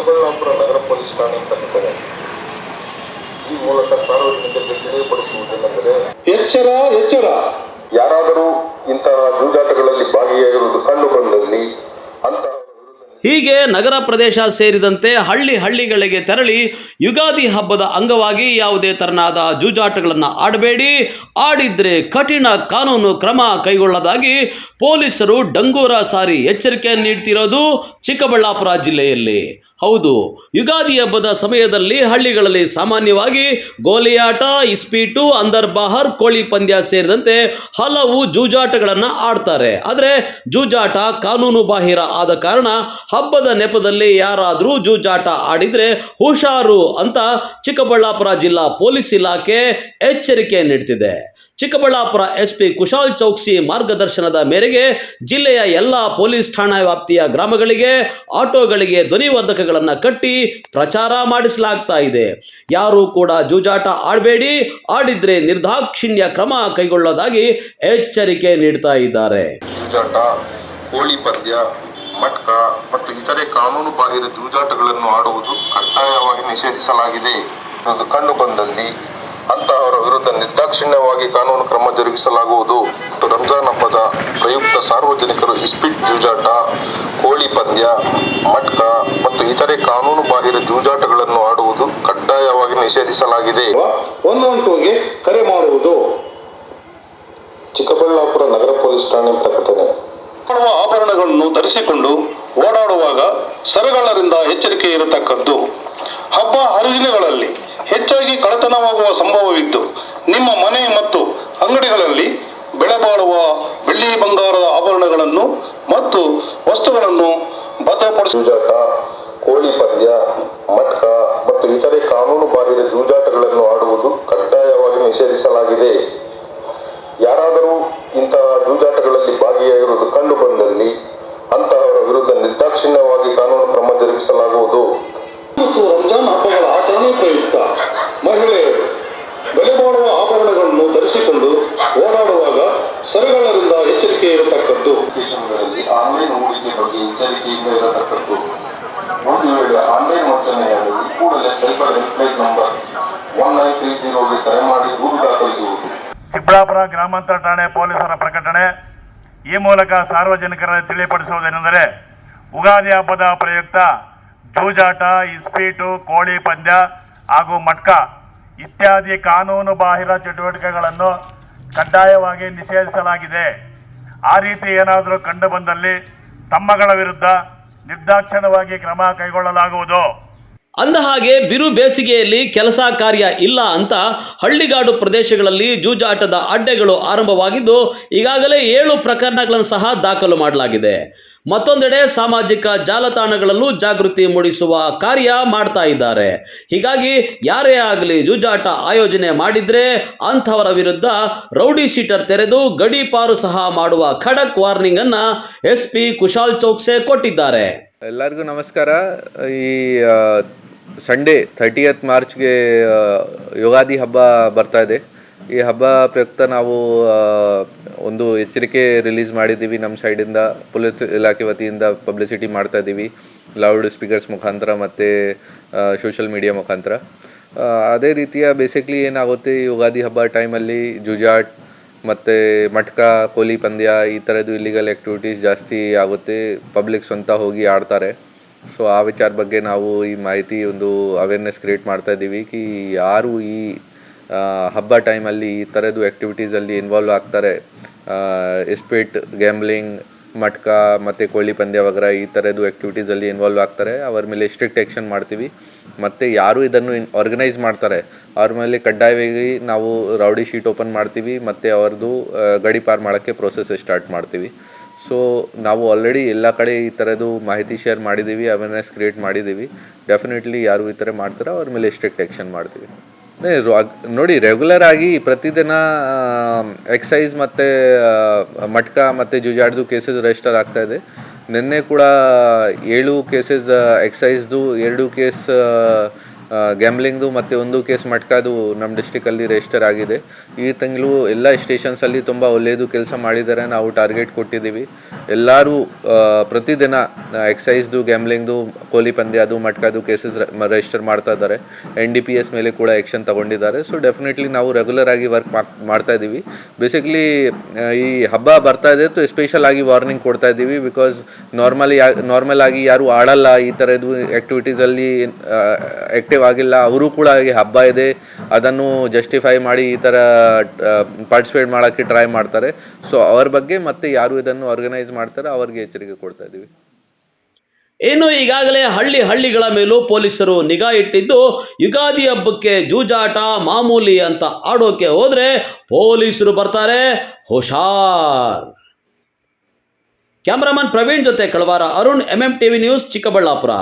ಚಿಕ್ಕಬಳ್ಳಾಪುರ ನಗರ police ಠಾಣೆ ಪ್ರಕಟಣೆ. ಈ ಮೂಲಕ ಸಾರ್ವಜನಿಕರಿಗೆ ತಿಳಿಯಪಡಿಸುವುದೇನೆಂದರೆ, ಎಚ್ಚರ ಎಚ್ಚರ, ಯಾರಾದರೂ ಇಂತಹ ಜೂಜಾಟಗಳಲ್ಲಿ ಭಾಗಿಯಾಗಿರುವುದು ಕಂಡು ಬಂದಲ್ಲಿ ಅಂತಹ ಹೀಗೆ ನಗರ ಪ್ರದೇಶ ಸೇರಿದಂತೆ ಹಳ್ಳಿಗಳಿಗೆ ತೆರಳಿ ಯುಗಾದಿ ಹಬ್ಬದ ಅಂಗವಾಗಿ ಯಾವುದೇ ತರನಾದ ಜೂಜಾಟಗಳನ್ನು ಆಡಬೇಡಿ, ಆಡಿದ್ರೆ ಕಠಿಣ ಕಾನೂನು ಕ್ರಮ ಕೈಗೊಳ್ಳದಾಗಿ ಪೊಲೀಸರು ಡಂಗೂರ ಸಾರಿ ಎಚ್ಚರಿಕೆ ನೀಡ್ತಿರೋದು ಚಿಕ್ಕಬಳ್ಳಾಪುರ ಜಿಲ್ಲೆಯಲ್ಲಿ. ಹೌದು, ಯುಗಾದಿ ಹಬ್ಬದ ಸಮಯದಲ್ಲಿ ಹಳ್ಳಿಗಳಲ್ಲಿ ಸಾಮಾನ್ಯವಾಗಿ ಗೋಲಿಯಾಟ, ಇಸ್ಪೀಟು, ಅಂದರ್ ಬಾಹರ್, ಕೋಳಿ ಪಂದ್ಯ ಸೇರಿದಂತೆ ಹಲವು ಜೂಜಾಟಗಳನ್ನು ಆಡ್ತಾರೆ. ಆದರೆ ಜೂಜಾಟ ಕಾನೂನು ಬಾಹಿರ ಆದ ಕಾರಣ ಹಬ್ಬದ ನೆಪದಲ್ಲಿ ಯಾರಾದರೂ ಜೂಜಾಟ ಆಡಿದರೆ ಹುಷಾರು ಅಂತ ಚಿಕ್ಕಬಳ್ಳಾಪುರ ಜಿಲ್ಲಾ ಪೊಲೀಸ್ ಇಲಾಖೆ ಎಚ್ಚರಿಕೆ ನೀಡ್ತಿದೆ. ಚಿಕ್ಕಬಳ್ಳಾಪುರ ಎಸ್ಪಿ ಕುಶಾಲ್ ಚೌಕ್ಸಿ ಮಾರ್ಗದರ್ಶನದ ಮೇರೆಗೆ ಜಿಲ್ಲೆಯ ಎಲ್ಲ ಪೊಲೀಸ್ ಠಾಣಾ ವ್ಯಾಪ್ತಿಯ ಗ್ರಾಮಗಳಿಗೆ ಆಟೋಗಳಿಗೆ ಧ್ವನಿವರ್ಧಕಗಳನ್ನು ಕಟ್ಟಿ ಪ್ರಚಾರ ಮಾಡಿಸಲಾಗ್ತಾ ಇದೆ. ಯಾರು ಕೂಡ ಜೂಜಾಟ ಆಡಬೇಡಿ, ಆಡಿದ್ರೆ ನಿರ್ದಾಕ್ಷಿಣ್ಯ ಕ್ರಮ ಕೈಗೊಳ್ಳೋದಾಗಿ ಎಚ್ಚರಿಕೆ ನೀಡ್ತಾ ಇದ್ದಾರೆ. ಜೂಜಾಟ, ಕೋಳಿ ಪಂದ್ಯ, ಮಟ್ಕ ಮತ್ತು ಇತರೆ ಕಾನೂನು ಬಾಹಿರ ಜೂಜಾಟಗಳನ್ನು ಆಡುವುದು ಕಡ್ಡಾಯವಾಗಿ ನಿಷೇಧಿಸಲಾಗಿದೆ. ಇದು ಕಂಡು ಬಂದಲ್ಲಿ ಅಂತಹವರ ವಿರುದ್ಧ ನಿರ್ದಾಕ್ಷಿಣ್ಯವಾಗಿ ಕಾನೂನು ಕ್ರಮ ಜರುಗಿಸಲಾಗುವುದು. ರಂಜಾನ್ ಹಬ್ಬದ ಪ್ರಯುಕ್ತ ಸಾರ್ವಜನಿಕರು ಇಸ್ಪೀಟ್ ಜೂಜಾಟ, ಕೋಳಿ ಪಂದ್ಯ, ಮಟ್ಕ ಮತ್ತು ಇತರೆ ಕಾನೂನು ಬಾಹಿರ ಜೂಜಾಟಗಳನ್ನು ಆಡುವುದು ಕಡ್ಡಾಯವಾಗಿ ನಿಷೇಧಿಸಲಾಗಿದೆ. 112ಗೆ ಕರೆ ಮಾಡುವುದು. ಚಿಕ್ಕಬಳ್ಳಾಪುರ ನಗರ ಪೊಲೀಸ್ ಠಾಣೆ ಪ್ರಕಟಣೆ. ಆಭರಣಗಳನ್ನು ಧರಿಸಿಕೊಂಡು ಓಡಾಡುವಾಗ ಸರಗಳರಿಂದ ಎಚ್ಚರಿಕೆ ಇರತಕ್ಕದ್ದು. ಹಬ್ಬ ಹರಿದಿನಗಳಲ್ಲಿ ಹೆಚ್ಚಾಗಿ ಕಳ್ಳತನವಾಗುವ ಸಂಭವವಿದ್ದು, ನಿಮ್ಮ ಮನೆ ಮತ್ತು ಅಂಗಡಿಗಳಲ್ಲಿ ಬೆಲೆ ಬಾಳುವ ಬೆಳ್ಳಿ ಬಂಗಾರದ ಆಭರಣಗಳನ್ನು ಮತ್ತು ವಸ್ತುಗಳನ್ನು ಭದ್ರಪಡಿಸಿ. ಜೂಜಾಟ, ಕೋಳಿ ಪಂದ್ಯ, ಮಟ್ಕ ಮತ್ತು ಇತರೆ ಕಾನೂನು ಬಾಹಿರ ಜೂಜಾಟಗಳನ್ನು ಆಡುವುದು ಕಡ್ಡಾಯವಾಗಿ ನಿಷೇಧಿಸಲಾಗಿದೆ. ಯಾರಾದರೂ ಇಂತಹ ಜೂಜಾಟಗಳಲ್ಲಿ ಭಾಗಿಯಾಗಿರುವುದು ಕಂಡು ಬಂದಲ್ಲಿ ಅಂತಹವರ ವಿರುದ್ಧ ನಿರ್ದಾಕ್ಷಿಣ್ಯವಾಗಿ ಕಾನೂನು ಕ್ರಮ ಜರುಗಿಸಲಾಗುವುದು. ಮತ್ತು ರಂಜಾನ್ ಹಬ್ಬಗಳ ಆಚರಣೆ ಪ್ರಯುಕ್ತ ಮಹಿಳೆಯರು ಬೆಲೆ ಬಾಳುವ ಆಭರಣಗಳನ್ನು ಧರಿಸಿಕೊಂಡು ಓಡಾಡುವಾಗ ಸರಗಳರಿಂದ ಎಚ್ಚರಿಕೆ ಇರತಕ್ಕದ್ದು. ಆನ್ಲೈನ್ ಹೂಡಿಕೆ ಬಗ್ಗೆ ಎಚ್ಚರಿಕೆಯಿಂದ ಇರತಕ್ಕದ್ದು. ಒಂದು ವೇಳೆ ಆನ್ಲೈನ್ ವಂಚನೆಯಾದಲ್ಲಿ ಕೂಡಲೇ ಸೈಬರ್ ಹೆಲ್ಪ್ಲೈನ್ ನಂಬರ್ 1930ಗೆ ಕರೆ ಮಾಡಿ ದೂರು ದಾಖಲಿಸುವುದು. ಚಿಕ್ಕಬಳ್ಳಾಪುರ ಗ್ರಾಮಾಂತರ ಠಾಣೆ ಪೊಲೀಸರ ಪ್ರಕಟಣೆ. ಈ ಮೂಲಕ ಸಾರ್ವಜನಿಕರಲ್ಲಿ ತಿಳಿಯಪಡಿಸುವುದೇನೆಂದರೆ, ಉಗಾದಿ ಹಬ್ಬದ ಪ್ರಯುಕ್ತ ಜೂಜಾಟ, ಇಸ್ಪೀಟು, ಕೋಳಿ ಪಂದ್ಯ ಹಾಗೂ ಮಟ್ಕ ಇತ್ಯಾದಿ ಕಾನೂನು ಬಾಹಿರ ಚಟುವಟಿಕೆಗಳನ್ನು ಕಡ್ಡಾಯವಾಗಿ ನಿಷೇಧಿಸಲಾಗಿದೆ. ಆ ರೀತಿ ಏನಾದರೂ ಕಂಡು ಬಂದಲ್ಲಿ ತಮ್ಮಗಳ ವಿರುದ್ಧ ನಿರ್ದಾಕ್ಷಿಣ್ಯವಾಗಿ ಕ್ರಮ ಕೈಗೊಳ್ಳಲಾಗುವುದು. ಅಂದಹಾಗೆ ಬಿರು ಬೇಸಿಗೆಯಲ್ಲಿ ಕೆಲಸ ಕಾರ್ಯ ಇಲ್ಲ ಅಂತ ಹಳ್ಳಿಗಾಡು ಪ್ರದೇಶಗಳಲ್ಲಿ ಜೂಜಾಟದ ಅಡ್ಡೆಗಳು ಆರಂಭವಾಗಿದ್ದು ಈಗಾಗಲೇ 7 ಪ್ರಕರಣಗಳನ್ನು ಸಹ ದಾಖಲು ಮಾಡಲಾಗಿದೆ. ಮತ್ತೊಂದೆಡೆ ಸಾಮಾಜಿಕ ಜಾಲತಾಣಗಳಲ್ಲೂ ಜಾಗೃತಿ ಮೂಡಿಸುವ ಕಾರ್ಯ ಮಾಡ್ತಾ ಇದ್ದಾರೆ. ಹೀಗಾಗಿ ಯಾರೇ ಆಗಲಿ ಜೂಜಾಟ ಆಯೋಜನೆ ಮಾಡಿದ್ರೆ ಅಂಥವರ ವಿರುದ್ಧ ರೌಡಿ ಶೀಟರ್ ತೆರೆದು ಗಡೀಪಾರು ಸಹ ಮಾಡುವ ಖಡಕ್ ವಾರ್ನಿಂಗ್ ಅನ್ನ ಎಸ್ಪಿ ಕುಶಾಲ್ ಚೌಕ್ಸೆ ಕೊಟ್ಟಿದ್ದಾರೆ. ಎಲ್ಲರಿಗೂ ನಮಸ್ಕಾರ. ಈ ಸಂಡೇ 30th ಮಾರ್ಚ್ಗೆ ಯುಗಾದಿ ಹಬ್ಬ ಬರ್ತಾ ಇದೆ. ಈ ಹಬ್ಬ ಪ್ರಯುಕ್ತ ನಾವು ಒಂದು ಎಚ್ಚರಿಕೆ ರಿಲೀಸ್ ಮಾಡಿದ್ದೀವಿ. ನಮ್ಮ ಸೈಡಿಂದ ಪೊಲೀಸ್ ಇಲಾಖೆ ವತಿಯಿಂದ ಪಬ್ಲಿಸಿಟಿ ಮಾಡ್ತಾ ಇದ್ದೀವಿ, ಲೌಡ್ ಸ್ಪೀಕರ್ಸ್ ಮುಖಾಂತರ ಮತ್ತು ಸೋಷಲ್ ಮೀಡಿಯಾ ಮುಖಾಂತರ. ಅದೇ ರೀತಿಯ ಬೇಸಿಕ್ಲಿ ಏನಾಗುತ್ತೆ, ಯುಗಾದಿ ಹಬ್ಬ ಟೈಮಲ್ಲಿ ಜೂಜಾಟ್ ಮತ್ತು ಮಟ್ಕ, ಕೋಲಿ ಪಂದ್ಯ ಈ ಥರದ್ದು ಇಲ್ಲಿಗಲ್ ಆ್ಯಕ್ಟಿವಿಟೀಸ್ ಜಾಸ್ತಿ ಆಗುತ್ತೆ. ಪಬ್ಲಿಕ್ ಸ್ವಂತ ಹೋಗಿ ಆಡ್ತಾರೆ. ಸೊ ಆ ವಿಚಾರ ಬಗ್ಗೆ ನಾವು ಈ ಮಾಹಿತಿ ಒಂದು ಅವೇರ್ನೆಸ್ ಕ್ರಿಯೇಟ್ ಮಾಡ್ತಾ ಇದ್ದೀವಿ ಕಿ ಯಾರು ಈ ಹಬ್ಬ ಟೈಮಲ್ಲಿ ಈ ಥರದ್ದು ಆ್ಯಕ್ಟಿವಿಟೀಸಲ್ಲಿ ಇನ್ವಾಲ್ವ್ ಆಗ್ತಾರೆ, ಇಸ್ಪೀಟ್, ಗ್ಯಾಮ್ಲಿಂಗ್, ಮಟ್ಕ ಮತ್ತು ಕೋಳಿ ಪಂದ್ಯ ವಗರ ಈ ಥರದ್ದು ಆ್ಯಕ್ಟಿವಿಟೀಸಲ್ಲಿ ಇನ್ವಾಲ್ವ್ ಆಗ್ತಾರೆ, ಅವ್ರ ಮೇಲೆ ಸ್ಟ್ರಿಕ್ಟ್ ಆ್ಯಕ್ಷನ್ ಮಾಡ್ತೀವಿ. ಮತ್ತು ಯಾರು ಇದನ್ನು ಆರ್ಗನೈಸ್ ಮಾಡ್ತಾರೆ ಅವ್ರ ಮೇಲೆ ಕಡ್ಡಾಯವಾಗಿ ನಾವು ರೌಡಿ ಶೀಟ್ ಓಪನ್ ಮಾಡ್ತೀವಿ ಮತ್ತು ಅವ್ರದ್ದು ಗಡೀಪಾರು ಮಾಡೋಕ್ಕೆ ಪ್ರೋಸೆಸ್ ಸ್ಟಾರ್ಟ್ ಮಾಡ್ತೀವಿ. ಸೊ ನಾವು ಆಲ್ರೆಡಿ ಎಲ್ಲ ಕಡೆ ಈ ಥರದ್ದು ಮಾಹಿತಿ ಶೇರ್ ಮಾಡಿದ್ದೀವಿ, ಅವೇರ್ನೆಸ್ ಕ್ರಿಯೇಟ್ ಮಾಡಿದ್ದೀವಿ. ಡೆಫಿನೆಟ್ಲಿ ಯಾರು ಈ ಥರ ಮಾಡ್ತಾರೆ ಅವ್ರ ಮೇಲೆ ಸ್ಟ್ರಿಕ್ಟ್ ಆ್ಯಕ್ಷನ್ ಮಾಡ್ತೀವಿ. ನೋಡಿ, ರೆಗ್ಯುಲರ್ ಆಗಿ ಪ್ರತಿದಿನ ಎಕ್ಸೈಸ್ ಮತ್ತು ಮಟ್ಕ ಮತ್ತು ಜೂಜಾಡ್ದು ಕೇಸಸ್ ರಿಜಿಸ್ಟರ್ ಆಗ್ತಾಯಿದೆ. ನಿನ್ನೆ ಕೂಡ 7 ಕೇಸಸ್ ಎಕ್ಸೈಸ್ದು, 2 ಕೇಸ್ ಗ್ಯಾಮ್ಲಿಂಗ್ದು ಮತ್ತು ಒಂದು ಕೇಸ್ ಮಟ್ಕಾದು ನಮ್ಮ ಡಿಸ್ಟಿಕಲ್ಲಿ ರಿಜಿಸ್ಟರ್ ಆಗಿದೆ. ಈ ತಿಂಗಳು ಎಲ್ಲ ಸ್ಟೇಷನ್ಸಲ್ಲಿ ತುಂಬ ಒಳ್ಳೆಯದು ಕೆಲಸ ಮಾಡಿದ್ದಾರೆ. ನಾವು ಟಾರ್ಗೆಟ್ ಕೊಟ್ಟಿದ್ದೀವಿ. ಎಲ್ಲರೂ ಪ್ರತಿದಿನ ಎಕ್ಸೈಸ್ದು, ಗ್ಯಾಮ್ಲಿಂಗ್ದು, ಕೋಲಿ ಪಂದ್ಯ ಅದು ಮಟ್ಕಾದು ಕೇಸಸ್ ರಿಜಿಸ್ಟರ್ ಮಾಡ್ತಾ ಇದ್ದಾರೆ. NDPS ಮೇಲೆ ಕೂಡ ಆ್ಯಕ್ಷನ್ ತಗೊಂಡಿದ್ದಾರೆ. ಸೊ ಡೆಫಿನೆಟ್ಲಿ ನಾವು ರೆಗ್ಯುಲರ್ ಆಗಿ ವರ್ಕ್ ಮಾಡ್ತಾ ಇದ್ದೀವಿ. ಬೇಸಿಕ್ಲಿ ಈ ಹಬ್ಬ ಬರ್ತಾ ಇದೆ તો ಎಸ್ಪೆಷಲ್ ಆಗಿ ವಾರ್ನಿಂಗ್ ಕೊಡ್ತಾ ಇದ್ದೀವಿ. ಬಿಕಾಸ್ ನಾರ್ಮಲ್ ಆಗಿ ಯಾರು ಆಡಲ್ಲ, ಈ ಥರದ್ದು ಆ್ಯಕ್ಟಿವಿಟೀಸಲ್ಲಿ ಆ್ಯಕ್ಟಿವ್ ಆಗಿಲ್ಲ, ಅವರು ಕೂಡ ಹಬ್ಬ ಇದೆ ಅದನ್ನು ಜಸ್ಟಿಫೈ ಮಾಡಿ ಈ ಥರ ಪಾರ್ಟಿಸಿಪೇಟ್ ಮಾಡೋಕ್ಕೆ ಟ್ರೈ ಮಾಡ್ತಾರೆ. ಸೊ ಅವ್ರ ಬಗ್ಗೆ ಮತ್ತೆ ಯಾರು ಇದನ್ನು ಆರ್ಗನೈಸ್ ಮಾಡ್ತಾರೆ ಅವ್ರಿಗೆ ಎಚ್ಚರಿಕೆ ಕೊಡ್ತಾ ಇದ್ದೀವಿ. ಇನ್ನು ಈಗಾಗಲೇ ಹಳ್ಳಿಗಳ ಮೇಲೂ ಪೊಲೀಸರು ನಿಗಾ ಇಟ್ಟಿದ್ದು, ಯುಗಾದಿ ಹಬ್ಬಕ್ಕೆ ಜೂಜಾಟ ಮಾಮೂಲಿ ಅಂತ ಆಡೋಕೆ ಹೋದ್ರೆ ಪೊಲೀಸರು ಬರ್ತಾರೆ, ಹುಷಾರ್. ಕ್ಯಾಮರಾಮನ್ ಪ್ರವೀಣ್ ಜೊತೆ ಕಳವಾರ ಅರುಣ್, MMTV ನ್ಯೂಸ್, ಚಿಕ್ಕಬಳ್ಳಾಪುರ.